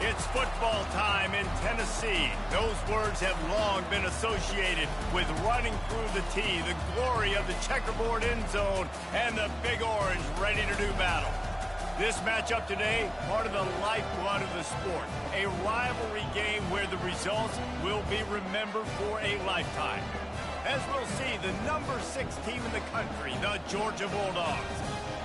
It's football time in Tennessee. Those words have long been associated with running through the tee, the glory of the checkerboard end zone, and the Big Orange ready to do battle. This matchup today, part of the lifeblood of the sport. A rivalry game where the results will be remembered for a lifetime. As we'll see, the number 6 team in the country, the Georgia Bulldogs,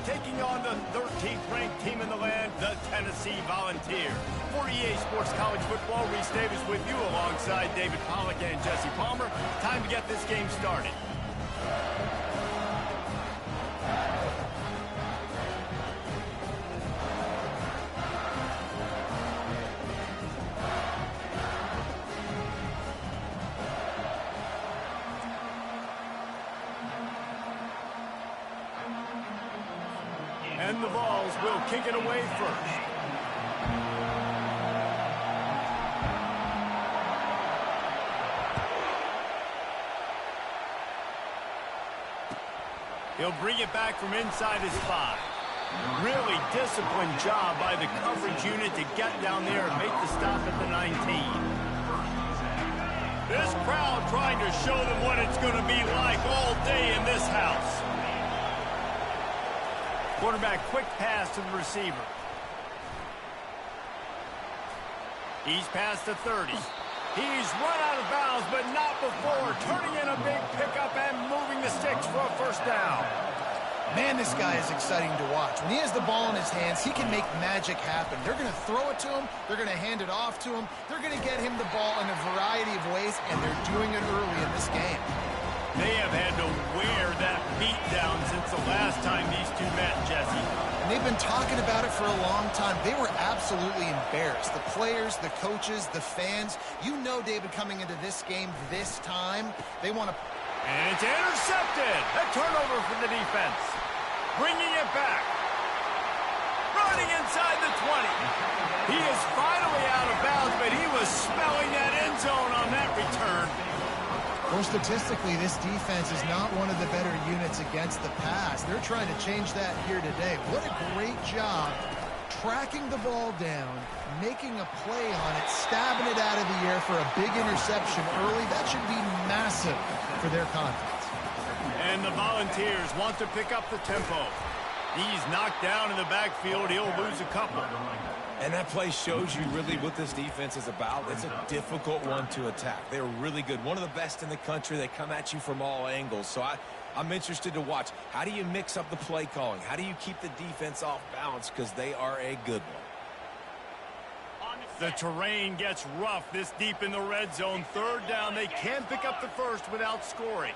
taking on the 13th ranked team in the land, the Tennessee Volunteers. For EA Sports College Football, Reese Davis with you alongside David Pollack and Jesse Palmer. Time to get this game started. And the Vols will kick it away first. He'll bring it back from inside his 5. Really disciplined job by the coverage unit to get down there and make the stop at the 19. This crowd trying to show them what it's going to be like all day in this house. Quarterback, quick pass to the receiver. He's past the 30. He's run out of bounds, but not before turning in a big pickup and moving the sticks for a first down. Man, this guy is exciting to watch. When he has the ball in his hands, he can make magic happen. They're going to throw it to him. They're going to hand it off to him. They're going to get him the ball in a variety of ways, and they're doing it early in this game. They have had to wear that beat down since the last time these two met, Jesse. And they've been talking about it for a long time. They were absolutely embarrassed. The players, the coaches, the fans. You know, David, coming into this game this time, they want to... And it's intercepted. A turnover for the defense. Bringing it back. Running inside the 20. He is finally out of bounds, but he was smelling that end zone on that return. Well, statistically, this defense is not one of the better units against the pass. They're trying to change that here today. What a great job tracking the ball down, making a play on it, stabbing it out of the air for a big interception early. That should be massive for their confidence. And the Volunteers want to pick up the tempo. He's knocked down in the backfield. He'll lose a couple. And that play shows you really what this defense is about. It's a difficult one to attack. They're really good. One of the best in the country. They come at you from all angles. So I'm interested to watch. How do you mix up the play calling? How do you keep the defense off balance? Because they are a good one. The terrain gets rough this deep in the red zone. Third down. They can pick up the first without scoring.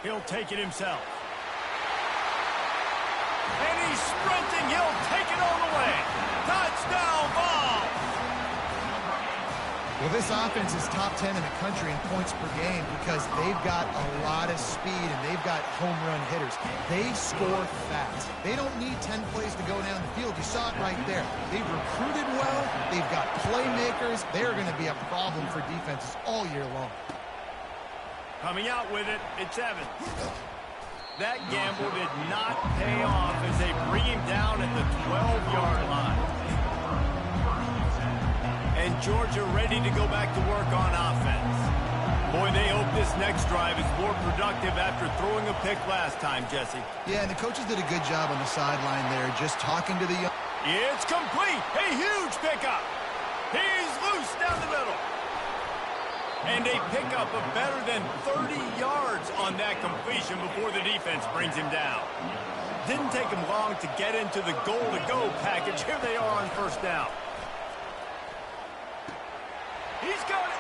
He'll take it himself. And he's sprinting. He'll take it all the way. Touchdown, Vols! Well, this offense is top 10 in the country in points per game because they've got a lot of speed and they've got home run hitters. They score fast. They don't need 10 plays to go down the field. You saw it right there. They've recruited well. They've got playmakers. They're going to be a problem for defenses all year long. Coming out with it, it's Evans. That gamble did not pay off as they bring him down at the 12-yard line. And Georgia ready to go back to work on offense. Boy, they hope this next drive is more productive after throwing a pick last time, Jesse. Yeah, and the coaches did a good job on the sideline there, just talking to the young... It's complete. A huge pickup. He's loose down the middle. And a pickup of better than 30 yards on that completion before the defense brings him down. Didn't take him long to get into the goal-to-go package. Here they are on first down. He's got it.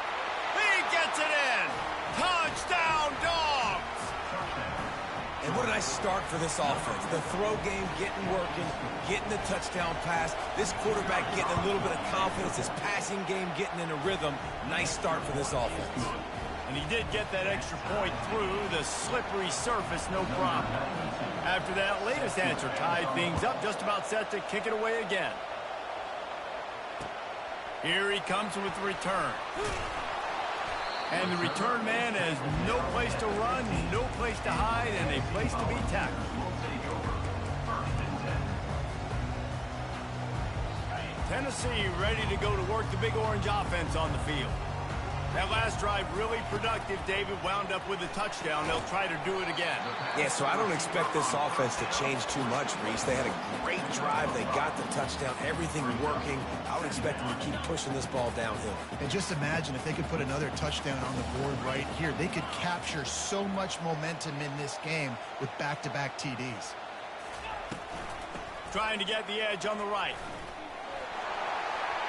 He gets it in. Touchdown, Dogs. And what a nice start for this offense. The throw game getting working, getting the touchdown pass. This quarterback getting a little bit of confidence. His passing game getting in a rhythm. Nice start for this offense. And he did get that extra point through the slippery surface, no problem. After that latest answer tied things up, just about set to kick it away again. Here he comes with the return. And the return man has no place to run, no place to hide, and a place to be tackled. Tennessee ready to go to work the Big Orange offense on the field. That last drive really productive. David wound up with a touchdown. They'll try to do it again. Yeah, so I don't expect this offense to change too much, Reese. They had a great drive. They got the touchdown. Everything working. I would expect them to keep pushing this ball downhill. And just imagine if they could put another touchdown on the board right here. They could capture so much momentum in this game with back-to-back TDs. Trying to get the edge on the right.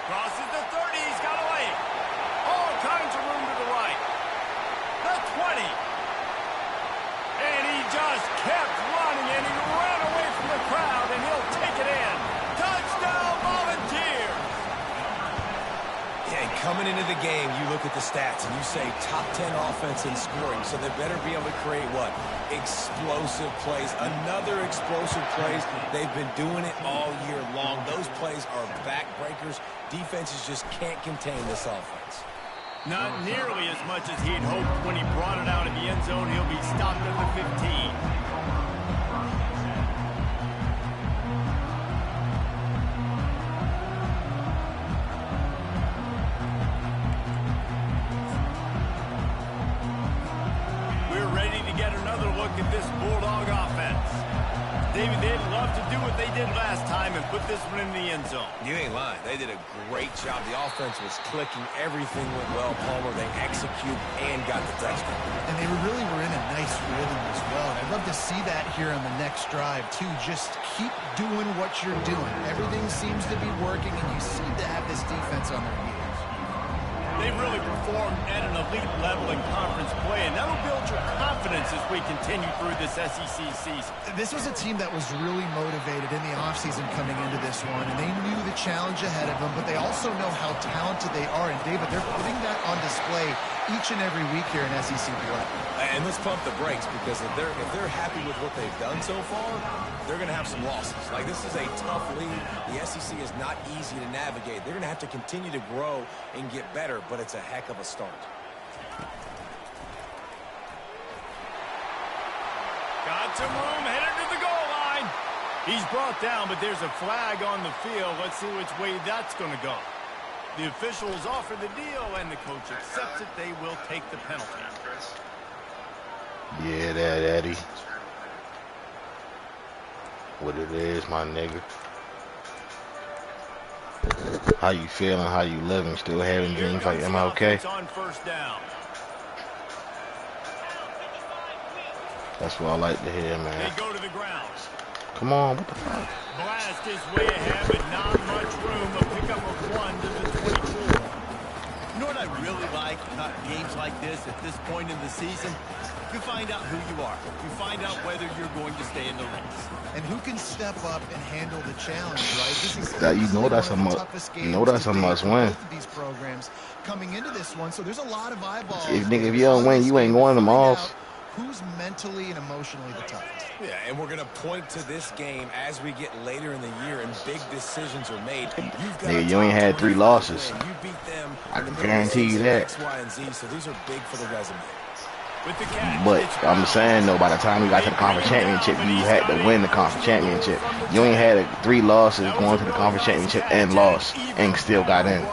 Crosses the 30. He's got away. All kinds of room to the right. The 20. And he just kept running, and he ran away from the crowd, and he'll take it in. Touchdown, Volunteers! Yeah, and coming into the game, you look at the stats, and you say top 10 offense in scoring, so they better be able to create what? Explosive plays. Another explosive plays. They've been doing it all year long. Those plays are backbreakers. Defenses just can't contain this offense. Not nearly as much as he'd hoped when he brought it out in the end zone. He'll be stopped at the 15. We're ready to get another look at this Bulldog offense. David, they'd love to do what they did last time and put this one in the end zone. You ain't lying. They did a great job. The offense was clicking. Everything went well, Palmer. They executed and got the touchdown. And they really were in a nice rhythm as well. And I'd love to see that here on the next drive, too. Just keep doing what you're doing. Everything seems to be working, and you seem to have this defense on their heels. They really performed at an elite level in conference play, and that'll build your confidence as we continue through this SEC season. This was a team that was really motivated in the offseason coming into this one, and they knew the challenge ahead of them, but they also know how talented they are. And, David, they're putting that on display each and every week here in SEC play. And let's pump the brakes, because if they're happy with what they've done so far, they're going to have some losses. Like, this is a tough league. The SEC is not easy to navigate. They're going to have to continue to grow and get better, but it's a heck of a start. Got some room, headed to the goal line. He's brought down, but there's a flag on the field. Let's see which way that's going to go. The officials offer the deal, and the coach accepts it. They will take the penalty. Yeah, that Eddie. What it is, my nigga. How you feeling? How you living? Still having dreams like MLK? On first down. That's what I like to hear, man. They go to the ground. Come on, what the fuck? Blast is way ahead, but not much room. A pickup of 1 to the 24. You know what I really like about games like this at this point in the season? You find out who you are. You find out whether you're going to stay in the race. And who can step up and handle the challenge, right? This is you know that's a must win. Both of these programs coming into this one, so there's a lot of eyeballs. If you don't win, you ain't going them off. Who's mentally and emotionally the toughest? Yeah, and we're going to point to this game as we get later in the year and big decisions are made. Nigga, you ain't had 3 losses. You beat them. I can guarantee you that. X, Y, and Z, so these are big for the resume. But I'm saying, though, by the time we got to the conference championship, you had to win the conference championship. You ain't had 3 losses going to the conference championship and lost and still got in.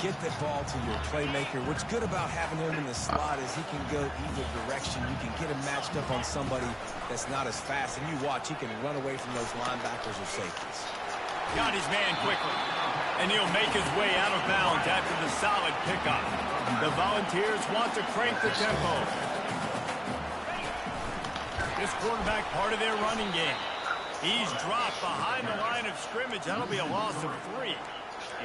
Get the ball to your playmaker. What's good about having him in the slot is he can go either direction. You can get him matched up on somebody that's not as fast, and you watch, he can run away from those linebackers or safeties. Got his man quickly, and he'll make his way out of bounds after the solid pickup. The Volunteers want to crank the tempo. This quarterback part of their running game. He's dropped behind the line of scrimmage. That'll be a loss of 3.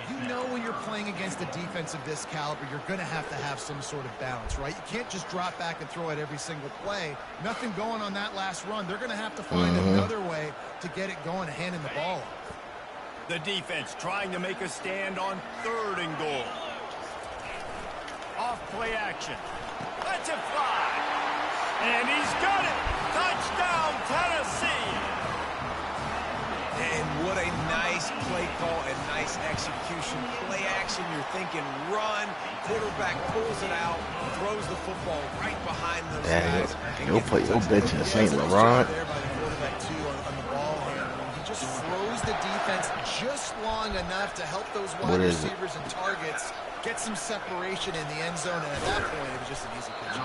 You know when you're playing against a defense of this caliber, you're going to have some sort of balance, right? You can't just drop back and throw it every single play. Nothing going on that last run. They're going to have to find another way to get it going, handing the ball off. The defense trying to make a stand on 3rd and goal. Off play action. Let's it fly. And he's got it. Touchdown, Tennessee. And what a nice play call and nice execution. Play action, you're thinking run. Quarterback pulls it out, throws the football right behind those guys. Your bench in St. Laurent. There by the quarterback, too, on the ball handling. He just froze the defense defense just long enough to help those wide receivers and targets get some separation in the end zone, and at that point, it was just an easy catch.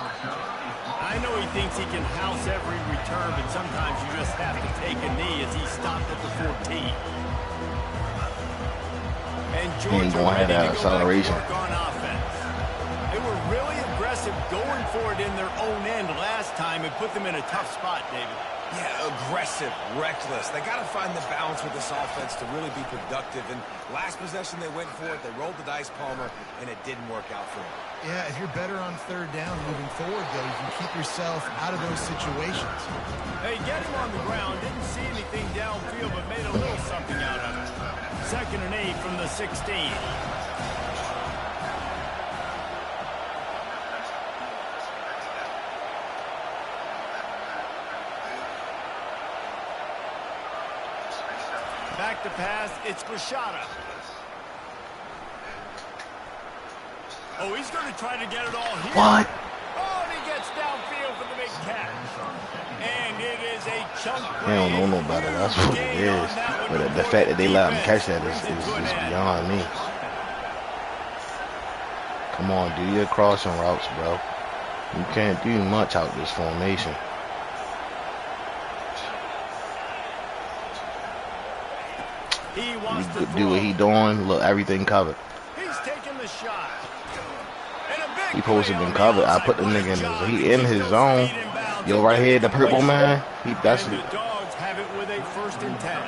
I know he thinks he can house every return, but sometimes you just have to take a knee as he stopped at the 14. And Georgia ready to go back to work on offense. They were really aggressive going for it in their own end last time and put them in a tough spot, David. Yeah, aggressive, reckless. They got to find the balance with this offense to really be productive. And last possession, they went for it. They rolled the dice, Palmer, and it didn't work out for them. Yeah, if you're better on third down moving forward, though, you can keep yourself out of those situations. They get him on the ground. Didn't see anything downfield, but made a little something out of it. 2nd and 8 from the 16. Back to pass, it's Rashada. Oh, he's going to try to get it all here. What? Oh, and he gets downfield for the big catch. And it is a chunk play. They don't know no better. That's what it is. But the fact that they let him catch that is beyond me. Come on, do your crossing routes, bro. You can't do much out this formation. He wants to do what he doing. Look, everything covered. He's taking the shot. He supposed to have been covered. I put the nigga in his, he in his zone. Yo, right here, the purple man. That's the Dogs have it with a 1st and 10.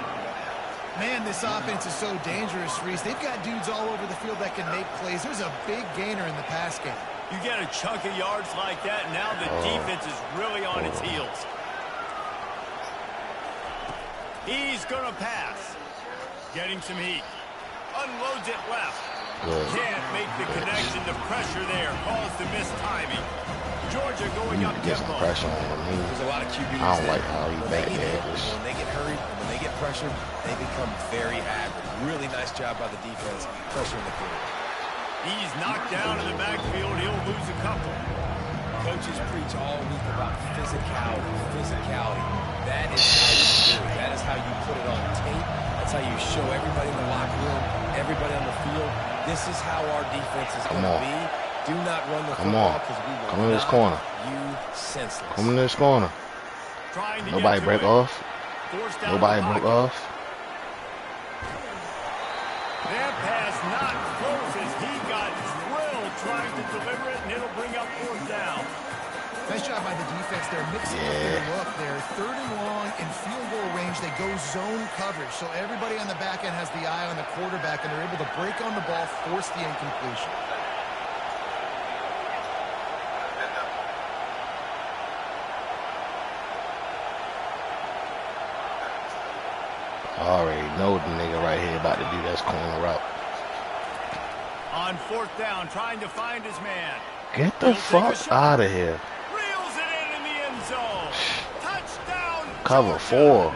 Man, this offense is so dangerous, Reese. They've got dudes all over the field that can make plays. There's a big gainer in the pass game. You get a chunk of yards like that, now the defense is really on its heels. He's going to pass. Getting some heat. Unloads it left. good. Can't make the connection. The pressure there caused the missed timing. Georgia going up Get some pressure on him. There's a lot of QBs. I don't like how he back there. When they get hurried, when they get pressured, they become very active. Really nice job by the defense, pressuring the field. He's knocked down in the backfield. He'll lose a couple. Coaches preach all week about physicality, physicality. That is how you do it. That is how you put it on tape. That's how you show everybody in the locker room, everybody on the field. This is how our defense is going to be. Do not run the football because we will come in this corner. You senseless. Come in this corner. Nobody break off. Nobody broke off. That pass not close as he got drilled trying to deliver it, and it'll bring up 4th down. Nice job by the defense. They're mixing up their look. They're 3rd and long in field goal range. They go zone coverage. So everybody on the back end has the eye on the quarterback, and they're able to break on the ball, force the incompletion. I already know the nigga right here about to do that corner route. On 4th down, trying to find his man. Get the fuck out of here. Reels it in the end zone. Touchdown. Cover 4.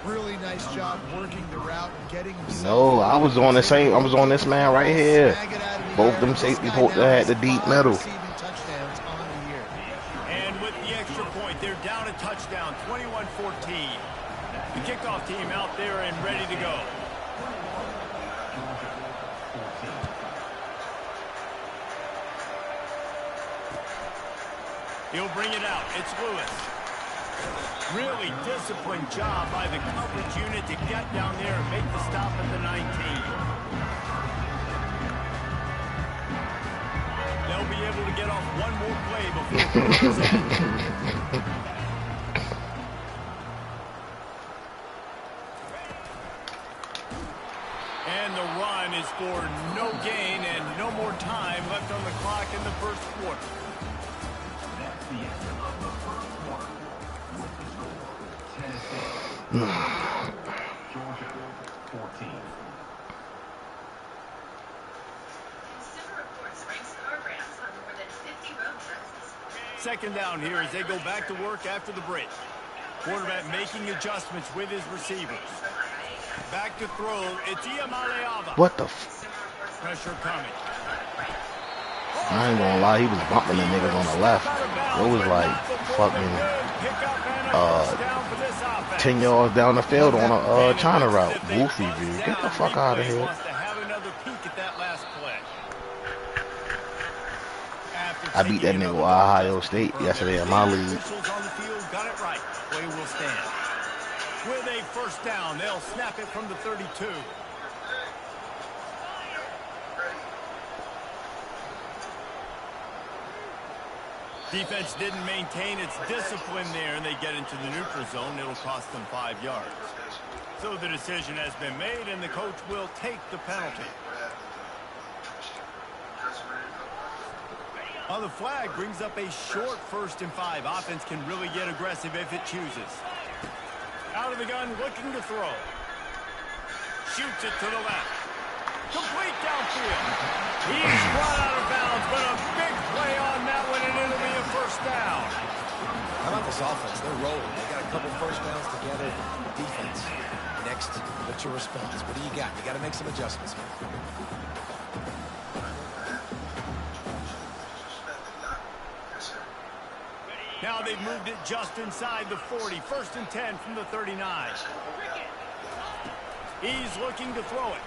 Really nice job working the route and getting himself. No, I was on the same. I was on this man right here. Both them safety folks that had the deep middle. And with the extra point, they're down a touchdown, 21-14. The kickoff team out there and ready to go. He'll bring it out. It's Lewis. Really disciplined job by the coverage unit to get down there and make the stop at the 19. They'll be able to get off one more play before the end. And the run is for no gain and no more time left on the clock in the 1st quarter. Second down here as they go back to work after the break. Quarterback making adjustments with his receivers. Back to throw. It's Iamaleava. What the Pressure coming. I ain't gonna lie, he was bumping the niggas on the left. It was like fucking 10 yards down the field on a China route. Goofy view. Get the fuck out of here. I beat that nigga with Ohio State yesterday in my league. With a first down, they'll snap it from the 32. Defense didn't maintain its discipline there, and they get into the neutral zone. It'll cost them 5 yards. So the decision has been made, and the coach will take the penalty. The flag brings up a short 1st and 5. Offense can really get aggressive if it chooses. Out of the gun, looking to throw. Shoots it to the left. Complete downfield. He's brought out of bounds, but a big play on that one, and it'll be a first down. How about this offense? They're rolling. They got a couple first downs together. Defense. Next, what's your response? What do you got? You got to make some adjustments, man. Now they've moved it just inside the 40. 1st and 10 from the 39. He's looking to throw it.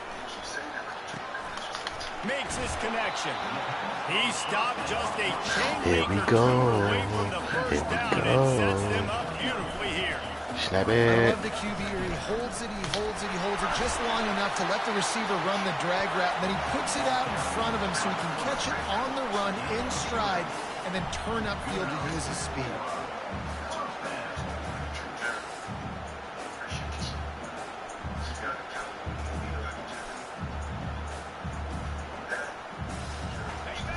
Makes his connection. He stopped just a chain maker away from the first down and sets them up beautifully here. Snap I it. love the QB here. He holds it, he holds it just long enough to let the receiver run the drag route. And then he puts it out in front of him so he can catch it on the run in stride and then turn upfield to use his speed.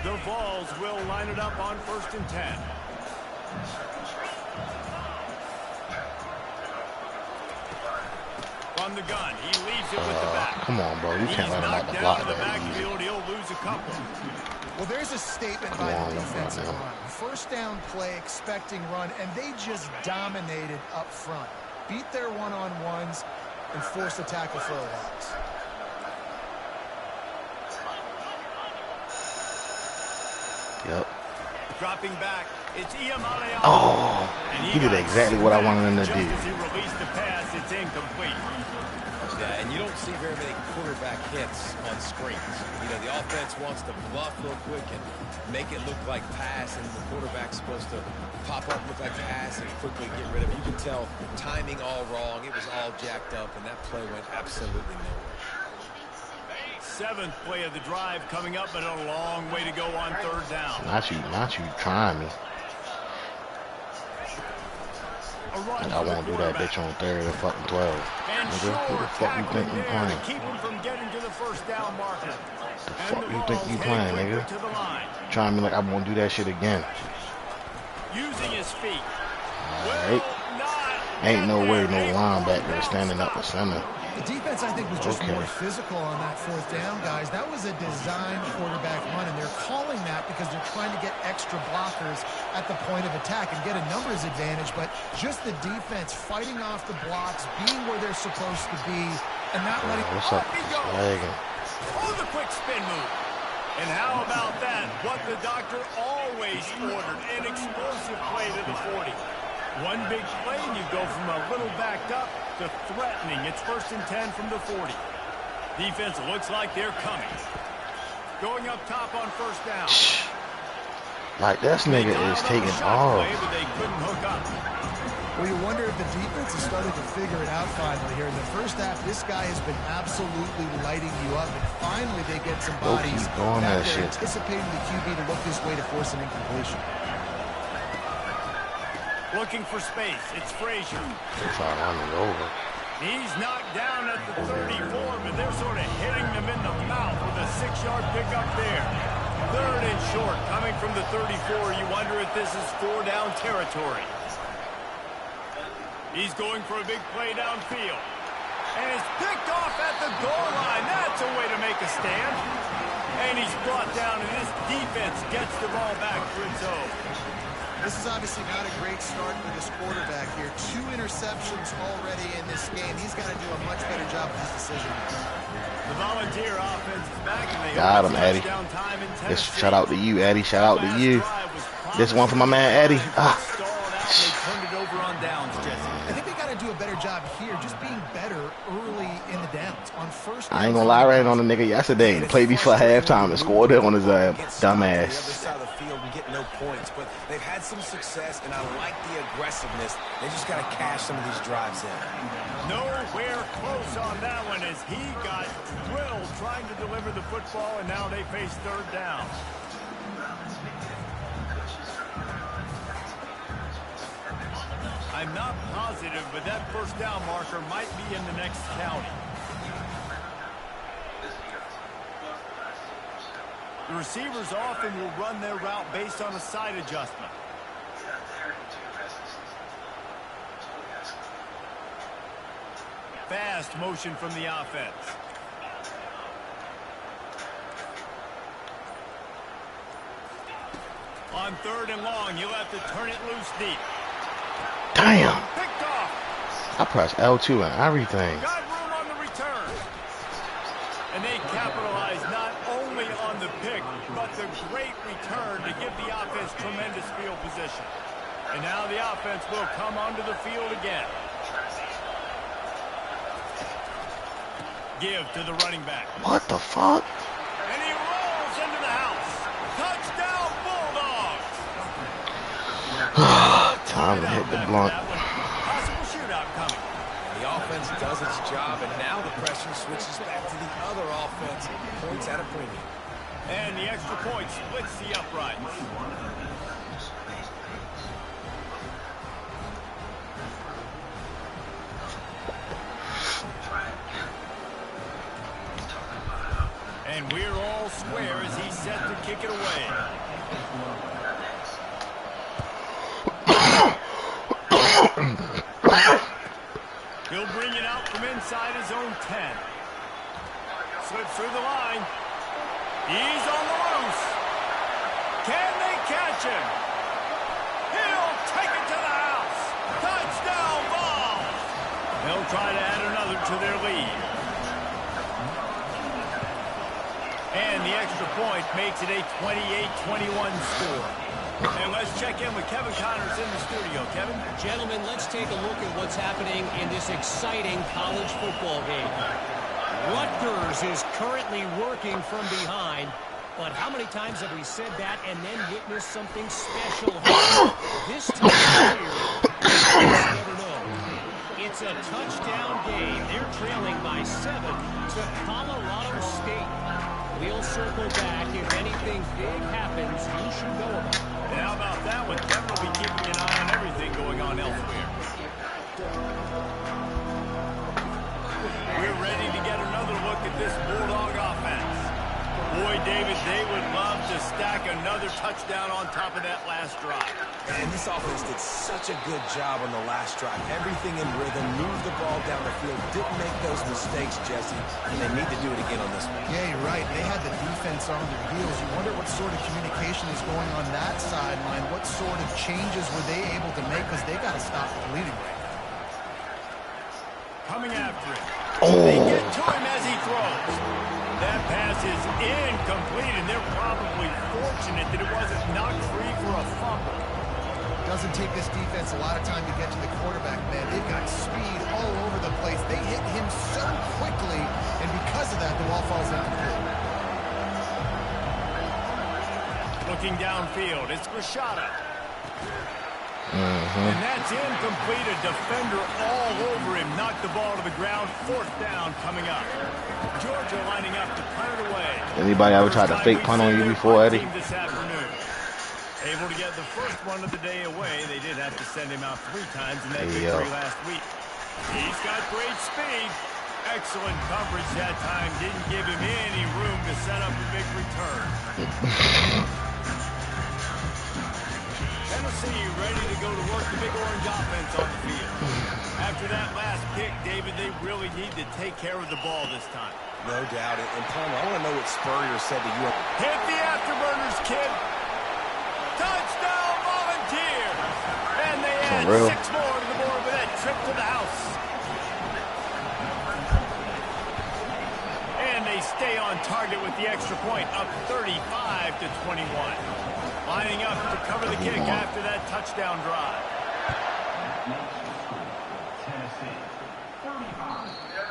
The Vols will line it up on 1st and 10. On the gun, he leaves it with the back. Come on, bro. You can't let him out the block that backfield, he'll lose a couple. Well, there's a statement by the defensive line. First down play, expecting run, and they just dominated up front. Beat their one-on-ones and forced a tackle for a loss. Yep. Dropping back, it's Iamaleava. Oh, he did exactly what I wanted him to do. As he released the pass, it's incomplete. Yeah, and you don't see very many quarterback hits on screens. You know, the offense wants to bluff real quick and make it look like pass, and the quarterback's supposed to pop up, look like pass, and quickly get rid of it. You can tell timing all wrong. It was all jacked up, and that play went absolutely nowhere. 7th play of the drive coming up, but a long way to go on 3rd down. Not you trying me. I won't do that bitch on 3rd and fucking 12. Nigga, who the fuck you think you playing? Keep him from getting to the first down marker. The fuck you think you playing, nigga? Trying me like I won't do that shit again. Using his feet. Alright. Ain't no way no linebacker is standing up the center. The defense, I think, was just more physical on that 4th down, guys. That was a designed quarterback run, and they're calling that because they're trying to get extra blockers at the point of attack and get a numbers advantage, but just the defense fighting off the blocks, being where they're supposed to be, and not letting... What's up? Oh, the quick spin move. And how about that? What the doctor always ordered, an explosive play to the 40. One big play, and you go from a little backed up to threatening. It's 1st and 10 from the 40. Defense looks like they're coming. Going up top on 1st down. Like, this nigga is taking off. But they couldn't hook up. Well, you wonder if the defense is starting to figure it out finally here. In the first half, this guy has been absolutely lighting you up, and finally they get some bodies going that shit. Anticipating the QB to look this way to force an incompletion. Looking for space. It's Frazier. It's all running over. He's knocked down at the 34, but they're sort of hitting them in the mouth with a 6-yard pickup there. 3rd and short coming from the 34. You wonder if this is 4-down territory. He's going for a big play downfield. And it's picked off at the goal line. That's a way to make a stand. And he's brought down, and this defense gets the ball back for its own. This is obviously not a great start for this quarterback here. 2 interceptions already in this game. He's got to do a much better job with his decision. The Volunteer offense is back, and they got him, Eddie. Shout out to you, Eddie. Shout out to you. This one for my man, Eddie. I think they got to do a better job here, just being better early in the downs. On first down, I ain't gonna lie, right on the nigga yesterday. Played before halftime and scored it on his dumbass. The other side of the field and get no points, but they've had some success, and I like the aggressiveness. They just got to cash some of these drives in. Nowhere close on that one as he got drilled trying to deliver the football, and now they face third down. I'm not positive, but that first down marker might be in the next county. The receivers often will run their route based on a side adjustment. Fast motion from the offense. On third and long, you'll have to turn it loose deep. Damn. Picked off. I pressed L2 and everything. Got room on the return. And they capitalize not only on the pick, but the great return to give the offense tremendous field position. And now the offense will come onto the field again. Give to the running back. What the fuck? And he rolls into the house. Touchdown, Bulldogs. Time to hit the blunt. Possible shootout coming. The offense does its job, and now the pressure switches back to the other offense. Points at a premium. And the extra point splits the uprights. And we're all square as he's set to kick it away. He'll bring it out from inside his own 10. Slips through the line. He's on the loose. Can they catch him? He'll take it to the house. Touchdown ball. They'll try to add another to their lead. And the extra point makes it a 28-21 score. And let's check in with Kevin Connors in the studio. Kevin? Gentlemen, let's take a look at what's happening in this exciting college football game. Rutgers is currently working from behind, but how many times have we said that and then witnessed something special happen? This time of year, you never know. It's a touchdown game. They're trailing by 7 to Colorado State. We'll circle back. If anything big happens, you should know about it. And how about that one? Kevin will be keeping an eye on everything going on elsewhere. We're ready to get another look at this Bulldog offense. Boy, David, they would love to stack another touchdown on top of that last drive. And this offense did such a good job on the last drive. Everything in rhythm, moved the ball down the field, didn't make those mistakes, Jesse, and they need to do it again on this one. Yeah, you're right. They had the defense on their heels. You wonder what sort of communication is going on that sideline. What sort of changes were they able to make, because they got to stop the bleeding right now. Coming after it. Oh. They get to him as he throws. That pass is incomplete, and they're probably fortunate that it wasn't knocked free for a fumble. Doesn't take this defense a lot of time to get to the quarterback, man. They've got speed all over the place. They hit him so quickly, and because of that, the ball falls incomplete. Looking downfield, it's Rashada. And that's incomplete. A defender all over him. Knocked the ball to the ground. Fourth down coming up. Georgia lining up to punt it away. Anybody ever tried to fake punt on you before, Eddie? This afternoon. Able to get the first one of the day away. They did have to send him out 3 times in that victory last week. He's got great speed. Excellent coverage that time. Didn't give him any room to set up a big return. Tennessee ready to go to work the big orange offense on the field. After that last pick, David, they really need to take care of the ball this time. No doubt. And Palmer, I want to know what Spurrier said to you. Hit the afterburners, kid. Touchdown, Volunteers. And they add 6 more to the board with that trip to the house. And they stay on target with the extra point, up 35-21. Lining up to cover the kick after that touchdown drive. Tennessee.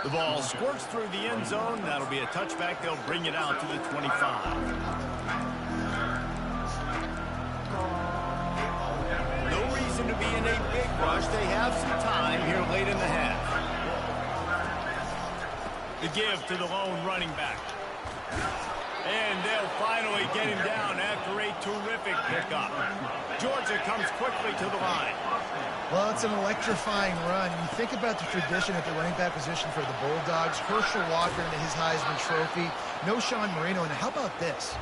The ball squirts through the end zone. That'll be a touchback. They'll bring it out to the 25. No reason to be in a big rush. They have some time here late in the half. The give to the lone running back. And they'll finally get him down after a terrific pickup. Georgia comes quickly to the line. Well, it's an electrifying run. You think about the tradition at the running back position for the Bulldogs. Herschel Walker into his Heisman Trophy. No Sean Marino. And how about this?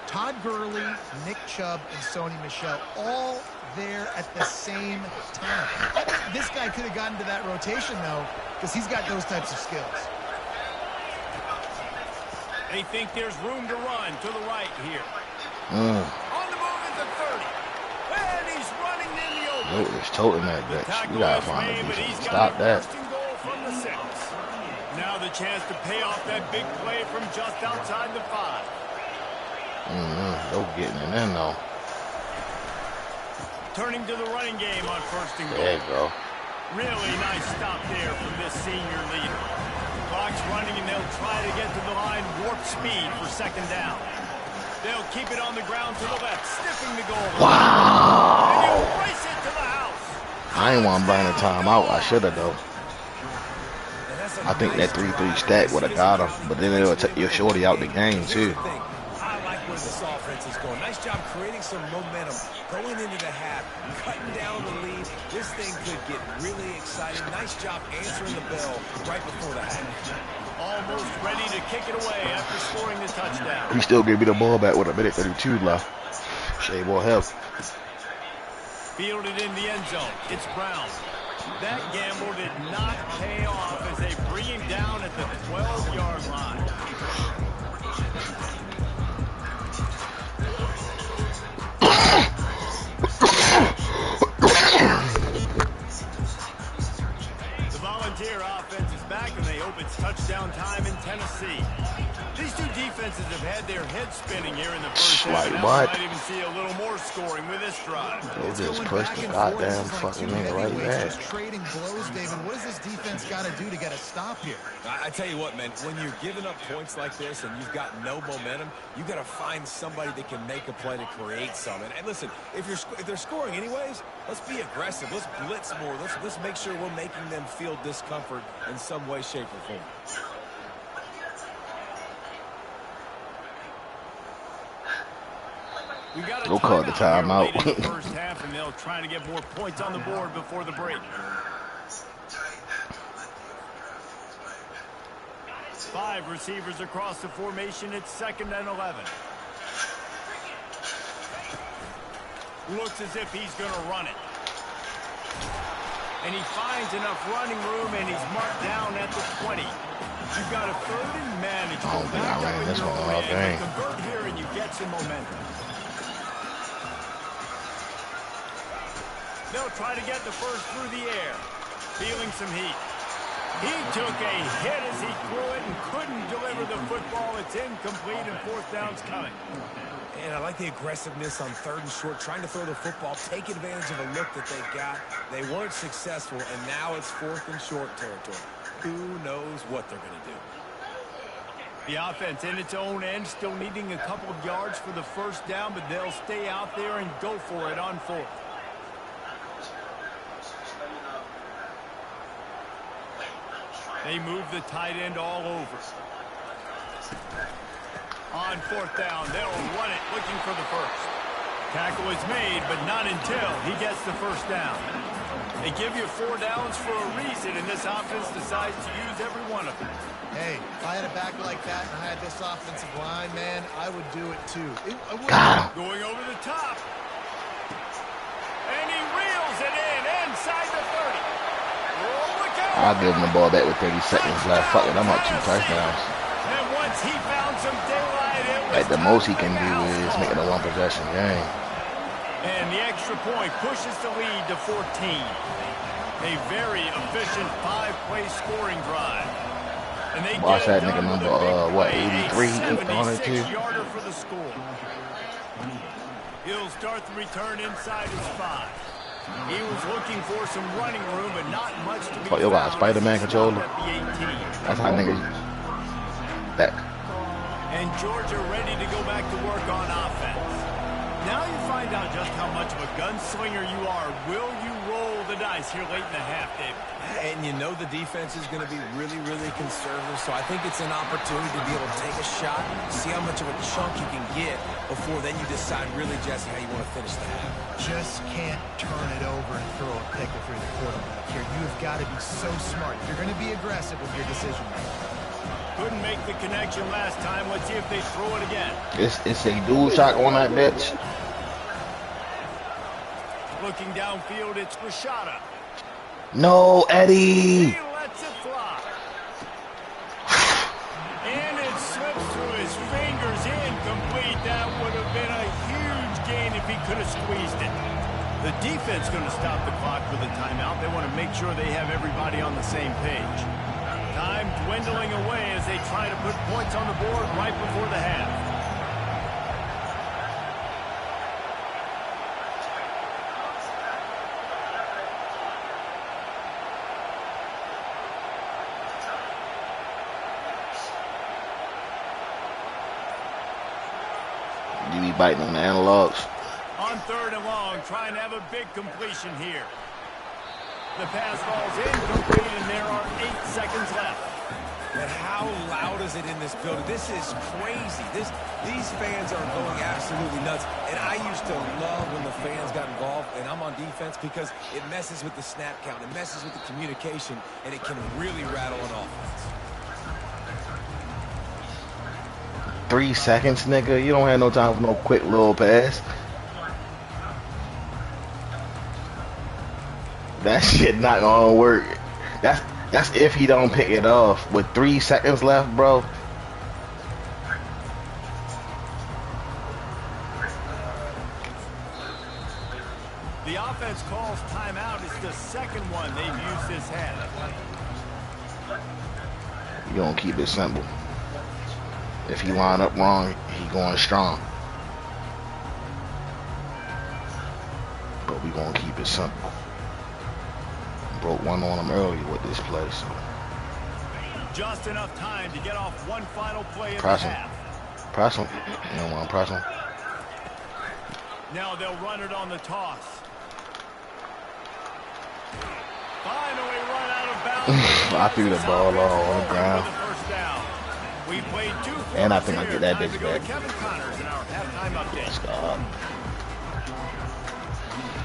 Todd Gurley, Nick Chubb, and Sony Michel all there at the same time. This guy could have gotten to that rotation, though, because he's got those types of skills. They think there's room to run to the right here. On the move at the 30. And he's running in the open. Nope, it's toting that bitch. You gotta find a defense to stop that. From the 6. Now the chance to pay off that big play from just outside the 5. No getting it in though. Turning to the running game on 1st and goal. There you go. Really nice stop there from this senior leader. Clock's running, and they'll try to get to the line warp speed for 2nd down. They'll keep it on the ground to the left, sniffing the goal. Wow! And he'll race it to the house. I ain't want to burn the timeout. I should have though. I think that 3-3 stack would have got him, but then it'll take your shorty out the game too. I like where this offense is going. Nice job creating some momentum, going into the half, cutting down the lead. This thing could get really exciting. Nice job answering the bell right before the half. Almost ready to kick it away after scoring the touchdown. He still gave me the ball back with a minute 32 left. Shea will help. Fielded in the end zone. It's Brown. That gamble did not pay off as they bring him down at the 12-yard line. The Volunteer offense is back, and they hope it's touchdown time in Tennessee. These two defenses have had their heads spinning here in the first half. Like Now what? we might even see a little more scoring with this drive. They just pushed the goddamn fucking nigga right back. Trading blows, David. What does this defense got to do to get a stop here? I tell you what, man, when you're giving up points like this and you've got no momentum, you got to find somebody that can make a play to create some. And listen, if they're scoring anyways, let's be aggressive. Let's blitz more. Let's make sure we're making them feel discomfort in some way, shape, or form. We'll call the timeout. First half, and they'll try to get more points on the board before the break. 5 receivers across the formation. It's 2nd and 11. Looks as if he's going to run it. And he finds enough running room, and he's marked down at the 20. You've got a 3rd and manage. I don't think I ran this one all game. Convert here, and you get some momentum. They'll try to get the first through the air. Feeling some heat. He took a hit as he threw it and couldn't deliver the football. It's incomplete, and 4th down's coming. And I like the aggressiveness on 3rd and short, trying to throw the football, take advantage of a look that they got. They weren't successful, and now it's 4th and short territory. Who knows what they're going to do? The offense in its own end, still needing a couple of yards for the 1st down, but they'll stay out there and go for it on 4th. They move the tight end all over. On 4th down, they'll run it looking for the 1st. Tackle is made, but not until he gets the 1st down. They give you 4 downs for a reason, and this offense decides to use every one of them. Hey, if I had a back like that and I had this offensive line, man, I would do it too. Going over the top. And he reels it in inside the 30. I'll give him the ball back with 30 seconds left. Fuck it, I'm up 2 touchdowns. And once he found some daylight, it was At the most he can do is make it a 1-possession game. And the extra point pushes the lead to 14. A very efficient 5-play scoring drive. And they Watch get that nigga number, 83 on it too. 76-yarder for the score. He'll start the return inside his 5. He was looking for some running room, but not much to be Oh, yo, got a found. Spider-Man controller. At the 18. That's how niggas back. And Georgia ready to go back to work on offense. Now you find out just how much of a gunslinger you are. Will you roll the dice here late in the half, David? And you know the defense is going to be really, really conservative, so I think it's an opportunity to be able to take a shot, see how much of a chunk you can get before then you decide really, Jesse, how you want to finish the half. Just can't turn it over and throw a pick if you're the quarterback here. You've got to be so smart. You're going to be aggressive with your decision making. Couldn't make the connection last time. Let's see if they throw it again. It's a dual shot on that bitch. Looking downfield, it's Rashada. No, Eddie. He lets it fly. And it slips through his fingers, incomplete. That would have been a huge gain if he could have squeezed it. The defense going to stop the clock with a timeout. They want to make sure they have everybody on the same page. Time dwindling away as they try to put points on the board right before the half. You be biting on the analogs. On 3rd and long, trying to have a big completion here. The pass falls incomplete, and there are 8 seconds left. And how loud is it in this building? This is crazy. These fans are going absolutely nuts. And I used to love when the fans got involved, and I'm on defense, because it messes with the snap count. It messes with the communication, and it can really rattle an offense. 3 seconds, nigga. You don't have no time for no quick little pass. That shit not gonna work. That's if he don't pick it off. With 3 seconds left, bro. The offense calls timeout. It's the second one they've used this half. You gonna keep it simple. If he line up wrong, he going strong. But we gonna keep it simple. Broke one on him early with this play, so. Just enough time to get off one final play of the Press him. half. Press him. You don't want to press him. Now they'll run it on the toss. Finally run out of bounds. I threw the ball all on the ground. We played 2 And I think I get that bitch back. Kevin Connors in our halftime update. Stop.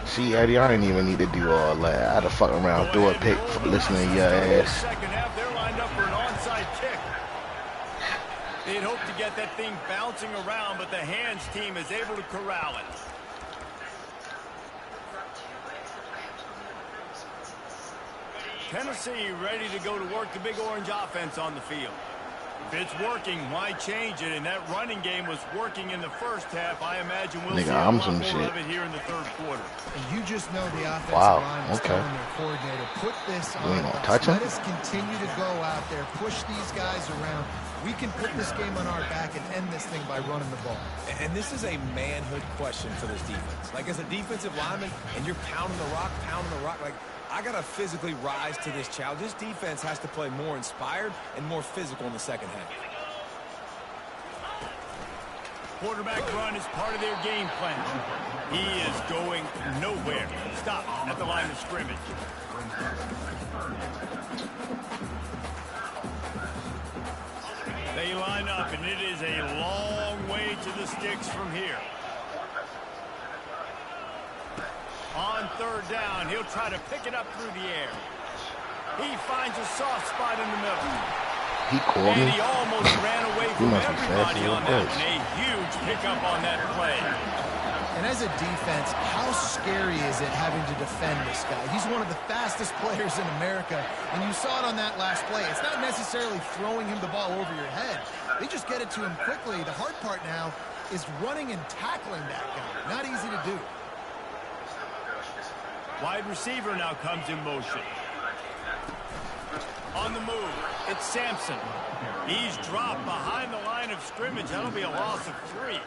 See, Eddie, I didn't even need to do all that. I had to fuck around, throw a pick, listening to your ass. Second half, they're lined up for an onside kick. They'd hoped to get that thing bouncing around, but the hands team is able to corral it. Tennessee ready to go to work the Big Orange offense on the field. If it's working, why change it? And that running game was working in the first half. I imagine we'll see a lot more of it here in the third quarter. And you just know the offensive line is telling their coordinator, put this on us. Let us continue to go out there, push these guys around. We can put this game on our back and end this thing by running the ball. And this is a manhood question for this defense. Like, as a defensive lineman, and you're pounding the rock, like, I got to physically rise to this challenge. This defense has to play more inspired and more physical in the second half. Quarterback run is part of their game plan. He is going nowhere. Stop at the line of scrimmage. They line up, and it is a long way to the sticks from here. On 3rd down, he'll try to pick it up through the air. He finds a soft spot in the middle. He called me. And he almost ran away from everybody on that one. A huge pickup on that play. And as a defense, how scary is it having to defend this guy? He's one of the fastest players in America, and you saw it on that last play. It's not necessarily throwing him the ball over your head. They just get it to him quickly. The hard part now is running and tackling that guy. Not easy to do. Wide receiver now comes in motion. On the move, it's Sampson. He's dropped behind the line of scrimmage. That'll be a loss of 3.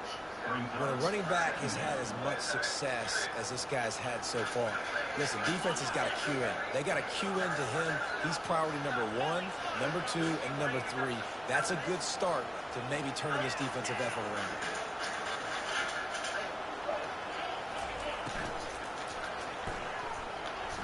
when a running back has had as much success as this guy's had so far, listen, defense has got to cue in. They got to cue into him. He's priority number 1, number 2, and number 3. That's a good start to maybe turning this defensive effort around.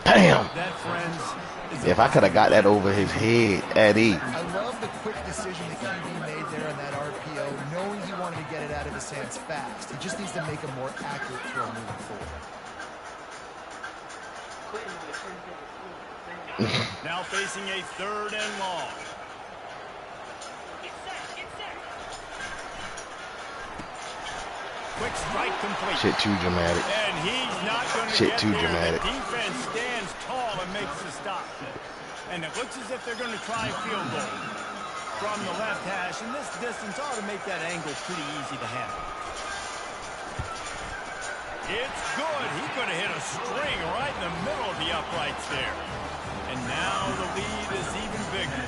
Damn. That, friends, If I could have got that over his head, Eddie. I love the quick decision the QB made there on that RPO, knowing he wanted to get it out of his hands fast. He just needs to make a more accurate throw moving forward. Now facing a 3rd and long. Quick strike complete. Shit too dramatic. And he's not going to Shit get too there. dramatic. The defense stands tall and makes the stop. And it looks as if they're going to try a field goal from the left hash. And this distance ought to make that angle pretty easy to handle. It's good. He could have hit a string right in the middle of the uprights there. And now the lead is even bigger.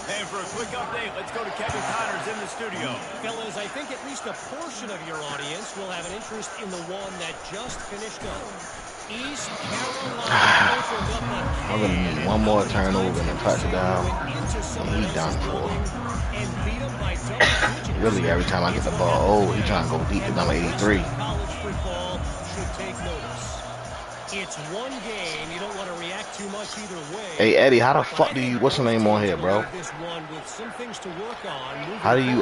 And for a quick update, let's go to Kevin Connors in the studio. Fellas, I think at least a portion of your audience will have an interest in the one that just finished up. East Carolina opened up a I'm going to need one more turnover and a touchdown, and he done for. and beat him by double digits. Really, every time I get the ball, he trying to go deep to number 83. College football should take notice. It's one game. You don't want to react too much either way. Hey, Eddie, how the fuck do you, what's your name on here, bro? This one with some things to work on. How do you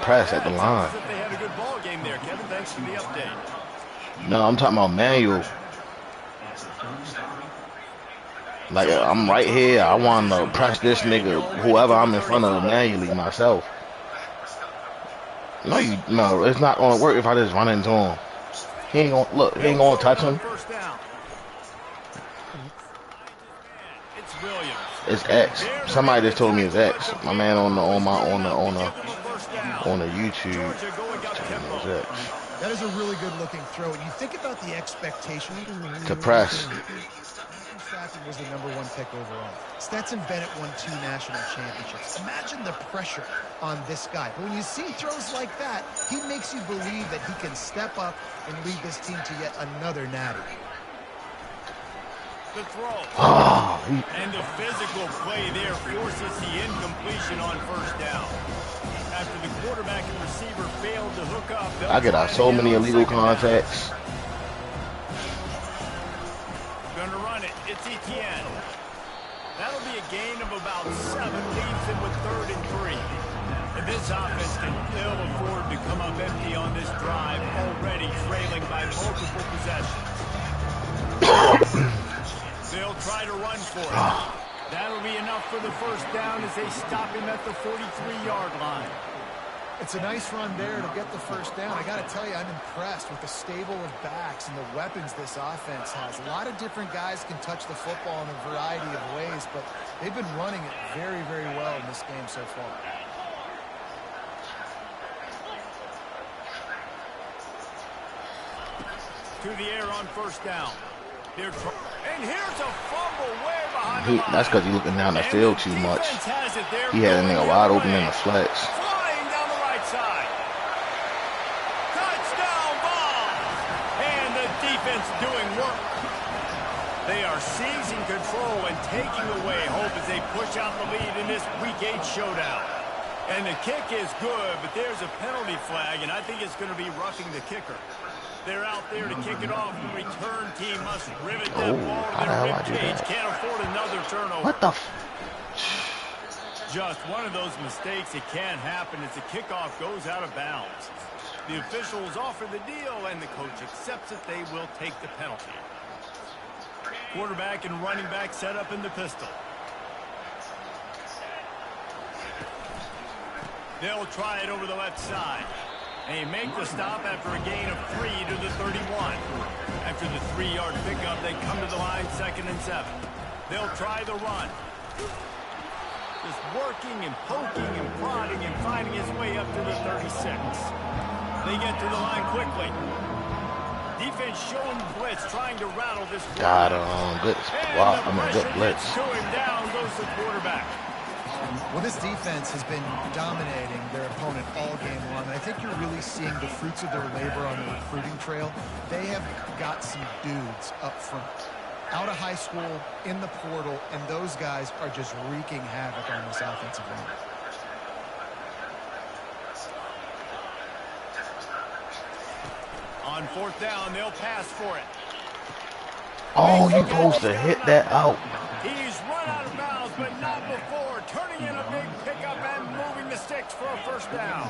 press at the line? Sounds as if they had a good ball game there, Kevin. Thanks for the update. No, I'm talking about manual. Like, I'm right here. I want to press this nigga, whoever I'm in front of, manually myself. No, it's not going to work if I just run into him. He ain't going to, look, he ain't going to touch him. First down. It's Williams. It's X. Somebody just told me it's X. My man on the YouTube Georgia going up telling me tempo. it's X. That is a really good looking throw. And you think about the expectation. To press. Stafford was the #1 pick overall. Stetson Bennett won 2 national championships. Imagine the pressure on this guy. But when you see throws like that, he makes you believe that he can step up and lead this team to yet another natty. The throw. Oh, And the physical play there forces the incompletion on first down. After the quarterback and receiver failed to hook up, I get out so many illegal contacts. Gonna run it. It's Etienne. That'll be a gain of about 7. Leaves him with 3rd and 3. And this offense can ill afford to come up empty on this drive, already trailing by multiple possessions. They'll try to run for it. That'll be enough for the first down as they stop him at the 43-yard line. It's a nice run there to get the first down. I got to tell you, I'm impressed with the stable of backs and the weapons this offense has. A lot of different guys can touch the football in a variety of ways, but they've been running it very, very well in this game so far. To the air on first down. And here's a fumble way behind the line. That's because he's looking down the field too much. Defense has it there. He had a nigga wide open in the flex. Flying down the right side. Touchdown ball. And the defense doing work. They are seizing control and taking away hope as they push out the lead in this Week 8 showdown. And the kick is good, but there's a penalty flag, and I think it's going to be roughing the kicker. They're out there to kick it off. The return team must rivet that ball to their ribcage. Can't afford another turnover. What the f? Just one of those mistakes that can't happen as the kickoff goes out of bounds. The officials offer the deal, and the coach accepts it. They will take the penalty. Quarterback and running back set up in the pistol. They'll try it over the left side. They make the stop after a gain of 3 to the 31. After the 3-yard pickup, they come to the line 2nd and 7. They'll try the run. Just working and poking and prodding and finding his way up to the 36. They get to the line quickly. Defense showing blitz, trying to rattle this Got good and block. I mean, good pressure blitz. gets to him. Down goes the quarterback. Well, this defense has been dominating their opponent all game long, and I think you're really seeing the fruits of their labor on the recruiting trail. They have got some dudes up front, out of high school, in the portal, and those guys are just wreaking havoc on this offensive line. On fourth down, they'll pass for it. Oh, you supposed to hit that out. He's run out of bounds, but not before turning in a big pickup and moving the sticks for a first down.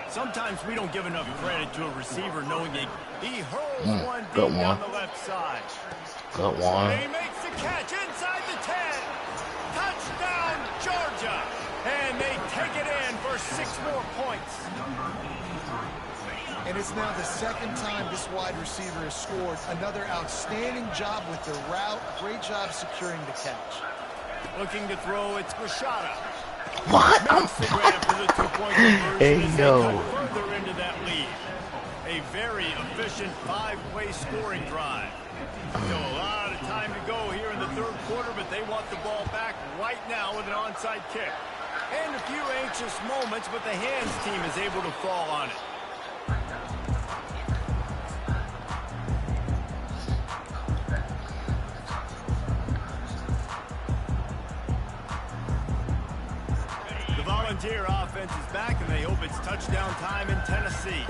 Sometimes we don't give enough credit to a receiver knowing he hurls one deep down the left side. Good one. He makes the catch inside the 10. Touchdown, Georgia. And they take it in for 6 more points. And it's now the second time this wide receiver has scored. Another outstanding job with the route. Great job securing the catch. Looking to throw, it's Rashada. What? Makes the grab for the 2-point conversion Hey, as they yo. cut further into that lead. A very efficient 5-play scoring drive. Still a lot of time to go here in the third quarter, but they want the ball back right now with an onside kick. And a few anxious moments, but the hands team is able to fall on it. The Volunteer offense is back, and they hope it's touchdown time in Tennessee.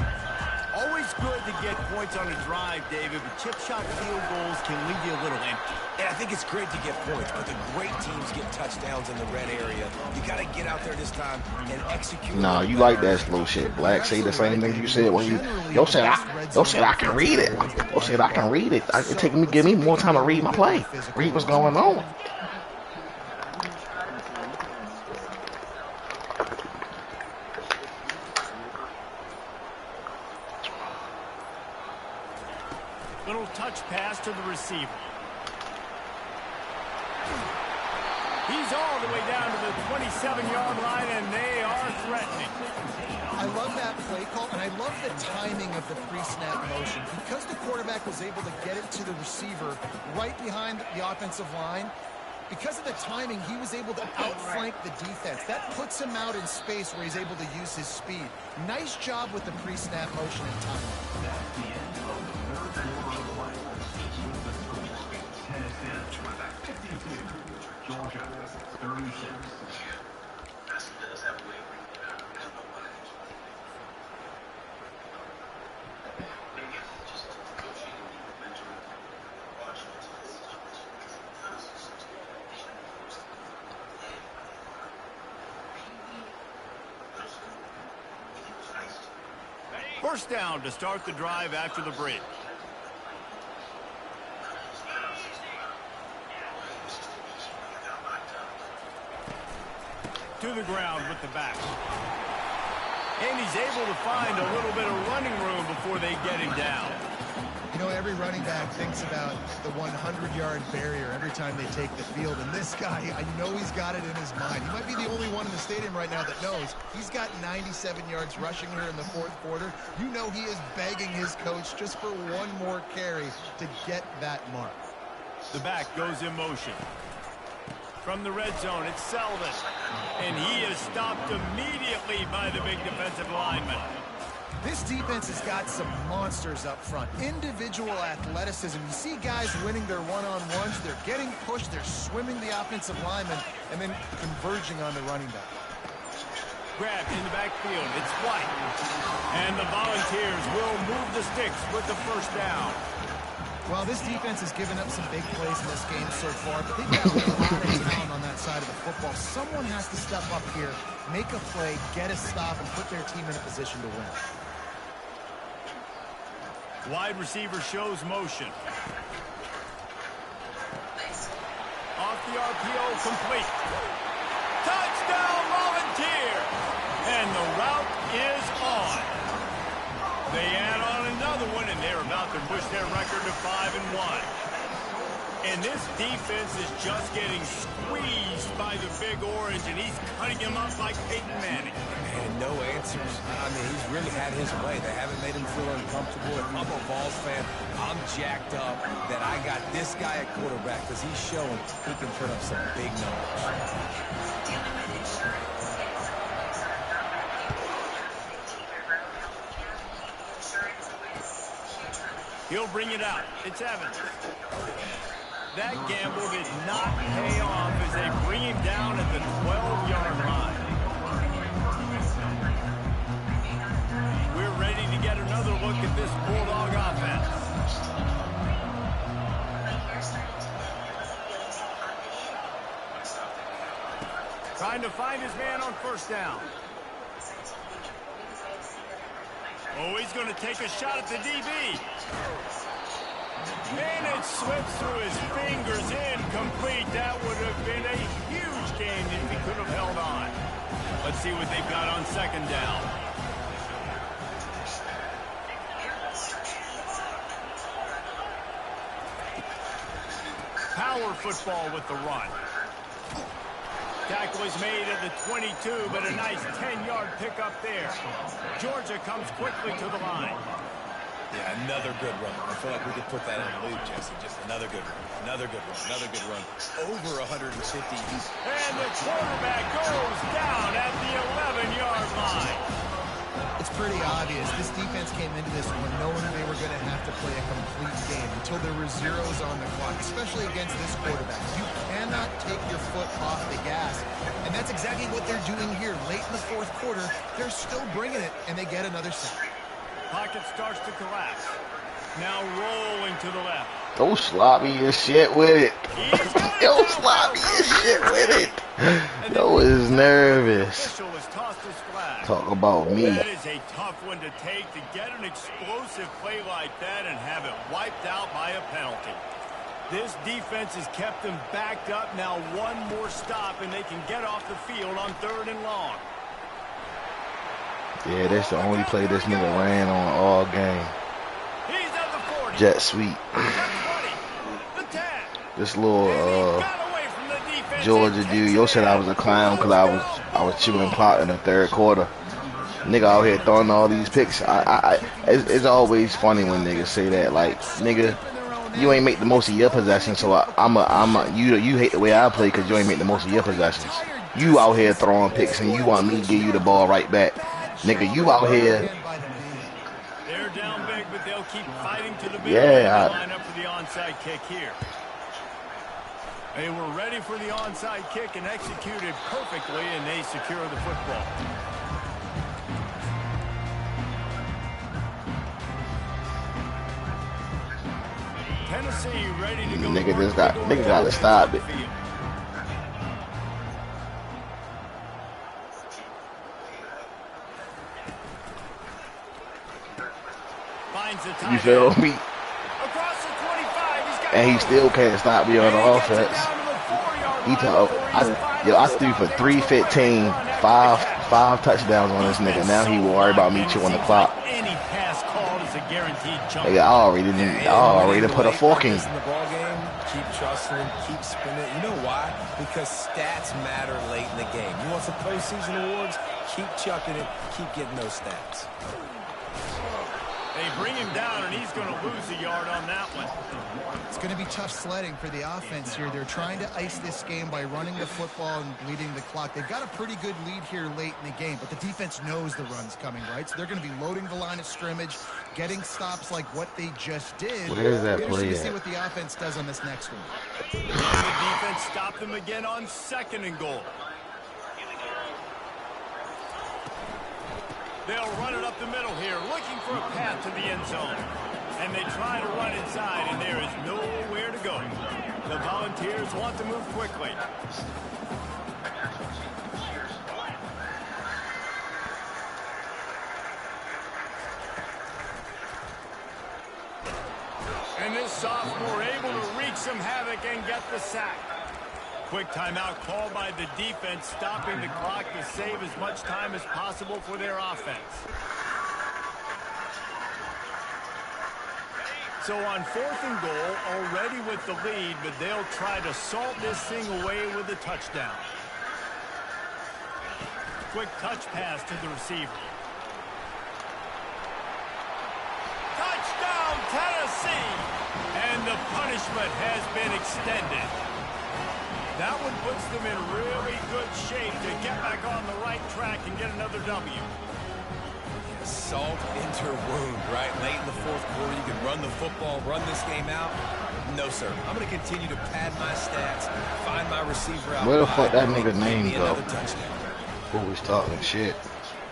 Always good to get points on a drive, David, but chip shot field goals can leave you a little empty. And I think it's great to get points, but the great teams get touchdowns in the red area. You got to get out there this time and execute. Nah, you like that slow shit, Black. Say the same thing you said when you. Yo said I can read it. Yo said I can read it. Give me more time to read my play. Read what's going on. Little touch pass to the receiver. He's all the way down to the 27-yard line, and they are threatening. I love that play call, and I love the timing of the pre-snap motion. Because the quarterback was able to get it to the receiver right behind the offensive line, because of the timing, he was able to outflank the defense. That puts him out in space where he's able to use his speed. Nice job with the pre-snap motion and timing. Georgia, 36. First down to start the drive after the break. To the ground with the back. And he's able to find a little bit of running room before they get him down. You know, every running back thinks about the 100-yard barrier every time they take the field. And this guy, I know he's got it in his mind. He might be the only one in the stadium right now that knows he's got 97 yards rushing here in the fourth quarter. You know he is begging his coach just for one more carry to get that mark. The back goes in motion. From the red zone, it's Selvin. And he is stopped immediately by the big defensive lineman. This defense has got some monsters up front. Individual athleticism. You see guys winning their one-on-ones. They're getting pushed. They're swimming the offensive lineman and then converging on the running back. Grabbed in the backfield. It's White. And the Volunteers will move the sticks with the first down. Well, this defense has given up some big plays in this game so far, but they've got a lot of talent on that side of the football. Someone has to step up here, make a play, get a stop, and put their team in a position to win. Wide receiver shows motion. Off the RPO, complete. Touchdown, Volunteer! And the route is on. They add on another one, and they're about to push their record to 5-1. And this defense is just getting squeezed by the Big Orange, and he's cutting him up like Peyton Manning. And no answers. I mean, he's really had his way. They haven't made him feel uncomfortable. If I'm a Vols fan, I'm jacked up that I got this guy at quarterback because he's showing he can put up some big numbers. He'll bring it out. It's Evans. That gamble did not pay off as they bring him down at the 12-yard line. We're ready to get another look at this Bulldog offense. Trying to find his man on first down. Oh, he's going to take a shot at the DB. Man, it slips through his fingers, incomplete. That would have been a huge gain if he could have held on. Let's see what they've got on second down. Power football with the run. Tackle is made at the 22, but a nice 10-yard pickup there. Georgia comes quickly to the line. Yeah, another good run. I feel like we could put that in the lead, Jesse. Just another good run. Another good run. Another good run. Over 150. And the quarterback goes down at the 11-yard line. It's pretty obvious. This defense came into this one knowing they were going to have to play a complete game until there were zeros on the clock, especially against this quarterback. You cannot take your foot off the gas, and that's exactly what they're doing here. Late in the fourth quarter, they're still bringing it, and they get another sack. Pocket starts to collapse. Now rolling to the left. Go sloppy as shit with it. Go sloppy as shit with it. Yo is nervous. Talk about me. That is a tough one to take, to get an explosive play like that and have it wiped out by a penalty. This defense has kept them backed up. Now one more stop and they can get off the field on 3rd and long. Yeah, that's the only play this nigga ran on all game. He's at the 40. Jet sweep. The 10. This little Georgia dude, yo said I was a clown because I was chewing clock in the 3rd quarter. Nigga out here throwing all these picks. It's always funny when niggas say that. Like, nigga, you ain't make the most of your possessions, so you hate the way I play because you ain't make the most of your possessions. You out here throwing picks and you want me to give you the ball right back. Nigga, you out here. They're down big, but they'll keep fighting to the big. Line up for the onside kick here. They were ready for the onside kick and executed perfectly, and they secure the football. Tennessee ready to go. Nigga gotta stop it. You feel me? And he still can't stop me on the offense. I threw for 315, five touchdowns on this nigga. Now he will worry about me chewing the clock. Hey, I already put a fork in. Keep trusting, keep spinning. You know why? Because stats matter late in the game. You want some postseason awards? Keep chucking it. Keep getting those stats. They bring him down, and he's going to lose a yard on that one. It's going to be tough sledding for the offense here. They're trying to ice this game by running the football and bleeding the clock. They've got a pretty good lead here late in the game, but the defense knows the run's coming, right? So they're going to be loading the line of scrimmage, getting stops like what they just did. Where is that play to at? see what the offense does on this next one. The defense stopped them again on 2nd and goal. They'll run it up the middle here, looking for a path to the end zone. And they try to run inside, and there is nowhere to go. The Volunteers want to move quickly. And this sophomore able to wreak some havoc and get the sack. Quick timeout called by the defense, stopping the clock to save as much time as possible for their offense. So on 4th and goal, already with the lead, but they'll try to salt this thing away with a touchdown. Quick touch pass to the receiver. Touchdown, Tennessee! And the punishment has been extended. That one puts them in really good shape to get back on the right track and get another W. Salt into her wound, right? Late in the 4th quarter, you can run the football, run this game out. No, sir. I'm going to continue to pad my stats, find my receiver out. Where the fuck that nigga name go? Touchdown. Who was talking shit?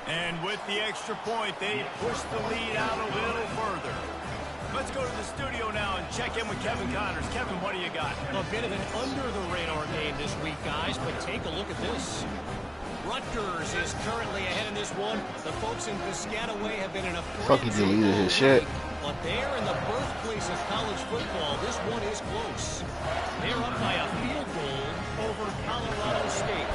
And with the extra point, they push the lead out a little further. Let's go to the studio now and check in with Kevin Connors. Kevin, what do you got? A bit of an under-the-radar game this week, guys, but take a look at this. Rutgers is currently ahead in this one. The folks in Piscataway have been in a Fuck, he deleted his shit. But they're in the birthplace of college football. This one is close. They're up by a field goal over Colorado State.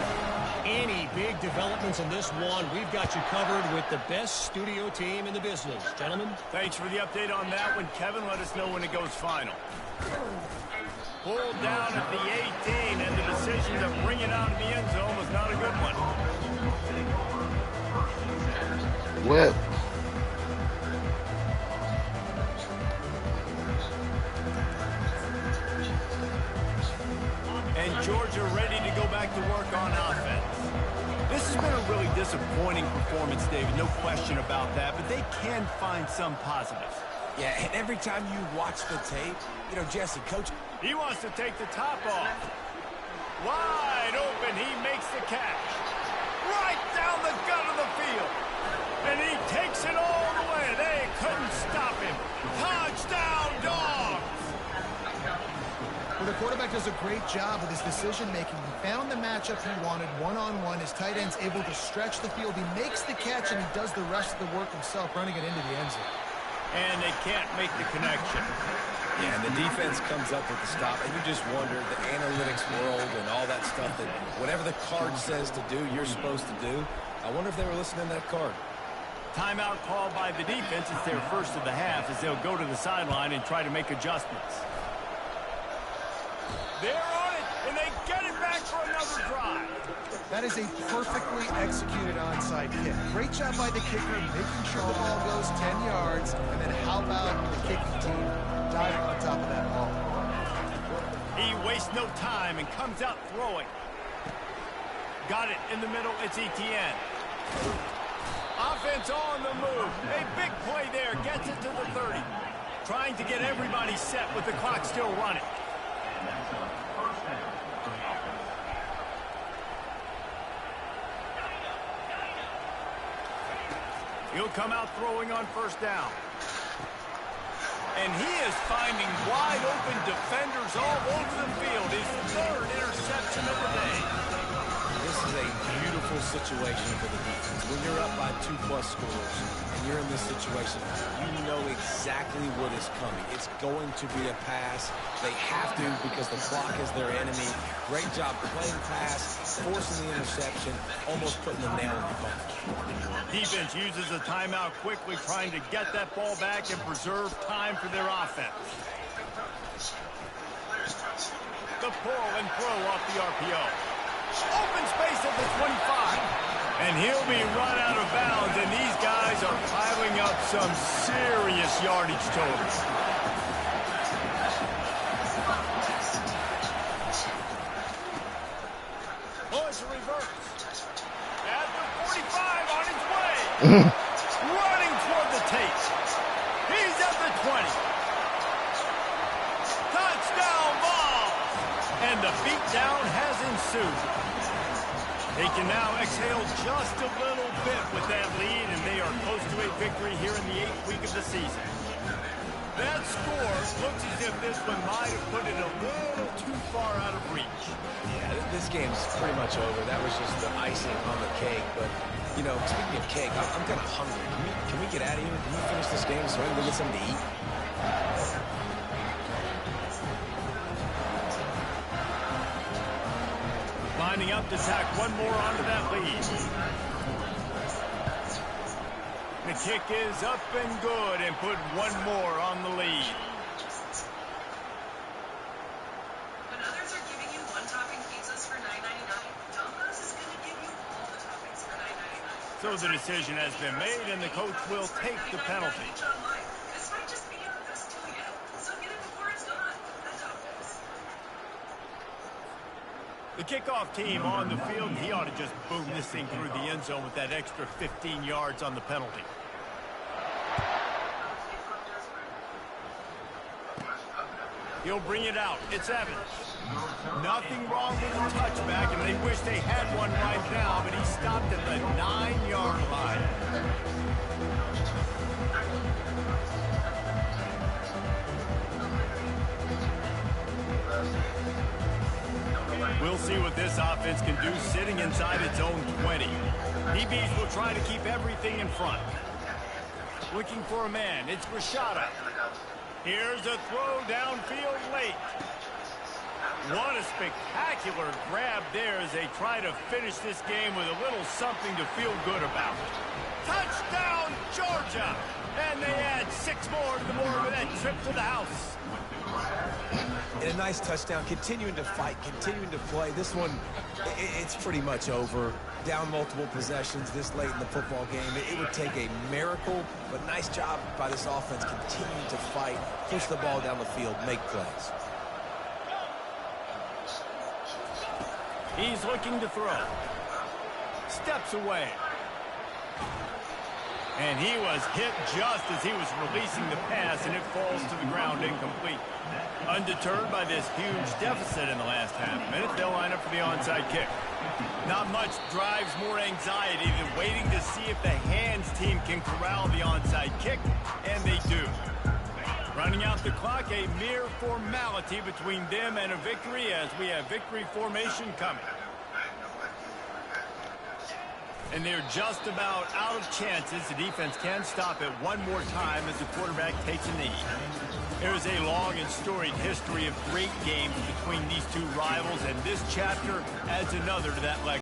Any big developments in this one, we've got you covered with the best studio team in the business. Gentlemen. Thanks for the update on that one, Kevin. Let us know when it goes final. Pulled down at the 18, and the decision to bring it out of the end zone was not a good one. Well, and Georgia ready to go back to work on offense. This has been a really disappointing performance, David, no question about that, but they can find some positives. Yeah, and every time you watch the tape, you know, Jesse, coach, he wants to take the top off. Wide open, he makes the catch. Right down the gut of the field. And he takes it all the way. They couldn't stop him. Touchdown, Dogs! Well, the quarterback does a great job with his decision-making. He found the matchup he wanted, one-on-one. His tight end's able to stretch the field. He makes the catch, and he does the rest of the work himself, running it into the end zone. And they can't make the connection. yeah, and the defense comes up with the stop, and you just wonder, the analytics world and all that stuff, that whatever the card says to do, you're supposed to do. I wonder if they were listening to that card. Timeout called by the defense. It's their first of the half as they'll go to the sideline and try to make adjustments. They're on it, and they get it back for another drive. That is a perfectly executed onside kick. Great job by the kicker, making sure the ball goes 10 yards, and then how about the kicking team diving on top of that ball? He wastes no time and comes out throwing. Got it in the middle. It's Etienne. Offense on the move. A big play there. Gets it to the 30. Trying to get everybody set with the clock still running. He'll come out throwing on first down. And he is finding wide open defenders all over the field. His third interception of the day. This is a beautiful situation for the defense. When you're up by 2+ scores and you're in this situation, you know exactly what is coming. It's going to be a pass. They have to because the clock is their enemy. Great job playing pass, forcing the interception, almost putting the nail in the coffin. Defense uses a timeout quickly, trying to get that ball back and preserve time for their offense. The pull and throw off the RPO. Open space at the 25. And he'll be run out of bounds, and these guys are piling up some serious yardage totals. Oh, it's a reverse. At the 45 on his way. Running toward the tape. He's at the 20. Touchdown ball. And the beatdown has ensued. They can now exhale just a little bit with that lead, and they are close to a victory here in the 8th week of the season. That score looks as if this one might have put it a little too far out of reach. Yeah, this game's pretty much over. That was just the icing on the cake. But, you know, speaking of cake, I'm kind of hungry. Can we get out of here? Can we finish this game so I can go get something to eat? Lining up to tack one more onto that lead. The kick is up and good and put one more on the lead. So the decision has been made, and the coach will take the penalty. The kickoff team on the field, he ought to just boom this thing through the end zone with that extra 15 yards on the penalty. He'll bring it out. It's Evans. Nothing wrong with the touchback, and they wish they had one right now, but he stopped at the 9-yard line. We'll see what this offense can do sitting inside its own 20. DBs will try to keep everything in front. Looking for a man. It's Rashada. Here's a throw downfield late. What a spectacular grab there as they try to finish this game with a little something to feel good about. Touchdown, Georgia! And they add 6 more to the board with that trip to the house. And a nice touchdown, continuing to fight, continuing to play. This one, it's pretty much over. Down multiple possessions this late in the football game. It would take a miracle, but nice job by this offense continuing to fight, push the ball down the field, make plays. He's looking to throw. Steps away. And he was hit just as he was releasing the pass, and it falls to the ground incomplete. Undeterred by this huge deficit in the last half-minute, they'll line up for the onside kick. Not much drives more anxiety than waiting to see if the hands team can corral the onside kick, and they do. Running out the clock, a mere formality between them and a victory as we have victory formation coming. And they're just about out of chances. The defense can stop it one more time as the quarterback takes a knee. There is a long and storied history of great games between these two rivals, and this chapter adds another to that legacy.